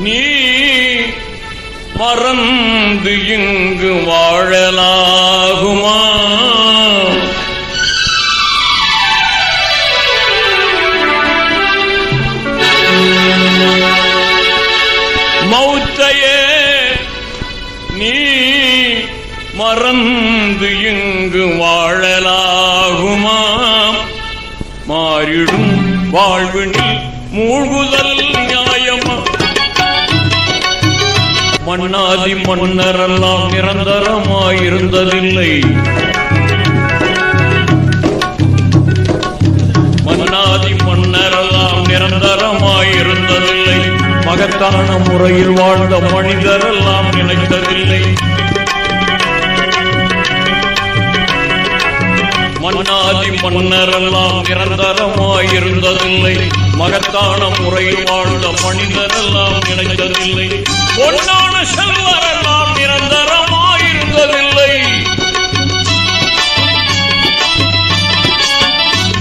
நீ மறந்து இங்கு வாழலாகுமா? மௌத்தையே நீ மறந்து இங்கு வாழலாகுமா? மாறிடும் வாழ்வினில் மூழ்குதல் நியாயமா? மன்னாதி மன்னரெல்லாம் நிரந்தரமாயிருந்ததில்லை. மன்னாதி மன்னரெல்லாம் நிரந்தரமாயிருந்ததில்லை. மகத்தான முறையில் வாழ்ந்த மனிதரெல்லாம் நினைத்ததில்லை. மன்னாதி மன்னரெல்லாம் நிரந்தரமாயிருந்ததில்லை. மகத்தான முறையில் வாழ்ந்த மனிதரெல்லாம் நினைத்ததில்லை. பொன்னான செல்வரெல்லாம் நிரந்தரமாயிருந்ததில்லை.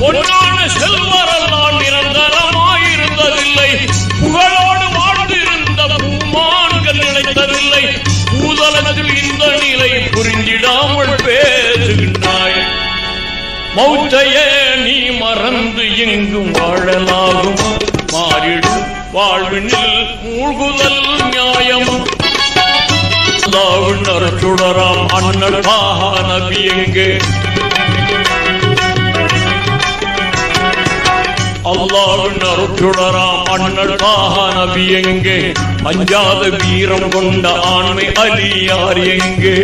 பொன்னான செல்வரெல்லாம் நிரந்தரமாயிருந்ததில்லை. புகழோடு வாழ்ந்திருந்த பூமான்கள் நினைத்ததில்லை. பூதலத்தில் இந்த நிலை புரிந்திடாமல் பேசுகின்றாய். மௌத்தையே நீ மறந்து எங்கும் வாழலாகுமா? மாறிடும் வாழ்வினில் மூழ்குதல் நியாயமா? அல்லாஹ்வின் அருட்சுடராம் அண்ணல் தாஹா நபி எங்கே? அல்லாஹ்வின் அருட்சுடராம் அண்ணல் தாஹா நபி எங்கே? அஞ்சாத வீரம் கொண்ட ஆண்மை அலியார் எங்கே?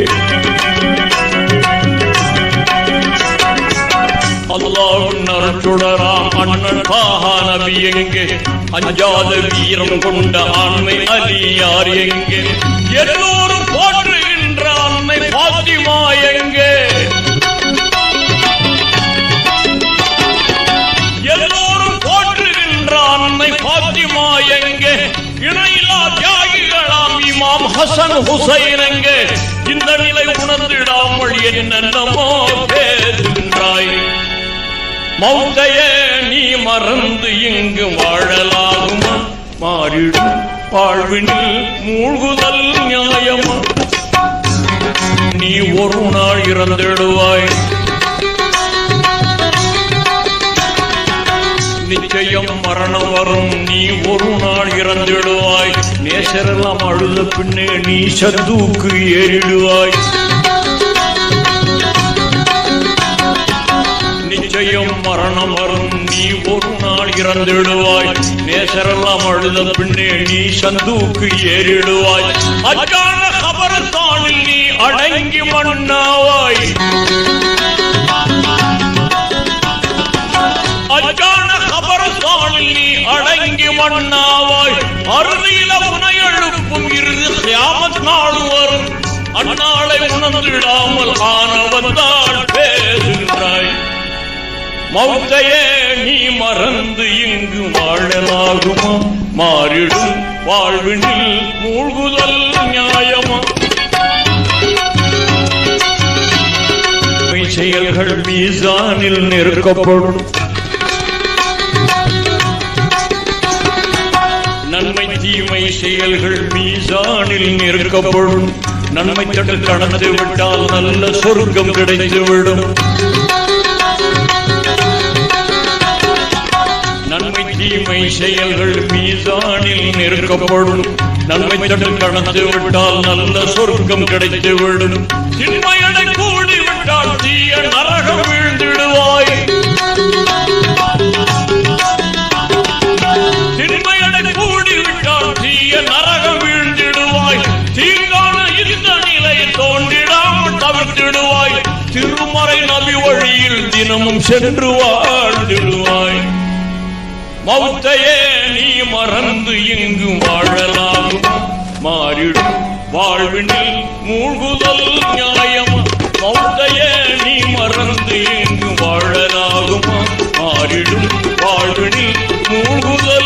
அல்லாஹ்வின் அருட்சுடராம் அண்ணல் தாஹா நபி எங்கே? அஞ்சாத வீரம் கொண்ட ஆண்மை அலியார் எங்கே? எல்லோரும் போற்றுகின்ற அன்னை பாத்திமா எங்கே? எல்லோரும் போற்றுகின்ற அன்னை பாத்திமா எங்கே? இணையில்லா தியாகிகளாம் இமாம் ஹசன் ஹுசைன் எங்கே? இந்த நிலை உணர்ந்திடாமல் என்னென்னமோ பேசுகின்றாய். மௌத்தையே நீ மறந்து இங்கு வாழலாகுமா? மாறிடும் வாழ்வினில் மூழ்குதல் நியாயமா? நீ ஒரு நாள் இறந்திடுவாய். நிச்சயம் மரணம் வரும். நீ ஒரு நாள் இறந்திடுவாய். நேசரெல்லாம் அழுத பின்னே நீ சத்தூக்கு ஏறிடுவாய். நிச்சயம் மரணம் வரும். நீ ஒரு நாள் இறந்திடுவாய். நேசரெல்லாம் அழுத பின்னே நீ சந்தூக்கு ஏறிடுவாய். அஜான கபரஸ்தானில் நீ அடங்கி மண்ணாவாய். அஜான கபரஸ்தானில் நீ அடங்கி மண்ணாவாய். அறுதியில உனை எழுப்பும் இறுதி கியாமத் நாள் வரும். அந்நாளை உணர்ந்திடாமல் ஆனவந்தால் பேசுகின்றாய். மௌத்தையே நீ மறந்து இங்கு வாழலாகுமா? மாறிடும் வாழ்வினில் மூழ்குதல் நியாயமா? செயல்கள் மீசானில் நிறுக்கப்படும். நன்மை தீமை செயல்கள் மீசானில் நிறுக்கப்படும். நன்மை தட்டு கடந்து விட்டால் நல்ல சொர்க்கம் கிடைத்துவிடும். நன்மை தீமை செயல்கள் மீசானில் நிறுக்கப்படும். நன்மை தட்டு கடந்து விட்டால் நல்ல சொர்க்கம் கிடைத்துவிடும். திண்மையடை கூடிவிட்டால் தீய நரகம் வீழ்ந்திடுவாய். திண்மையடை கூடிவிட்டால் தீய நரகம் வீழ்ந்திடுவாய். தீங்கான இந்த நிலை தோன்றிடாமல் தவிர்த்திடுவாய். திருமறை நபி வழியில் தினமும் சென்று வாழ்ந்திடுவாய். மௌத்தையே நீ மறந்து இங்கு வாழலாகுமா? மாறிடும் வாழ்வினில் மூழ்குதல் நியாயமா? மௌத்தையே நீ மறந்து இங்கு வாழலாகுமா? மாறிடும் வாழ்வினில் மூழ்குதல்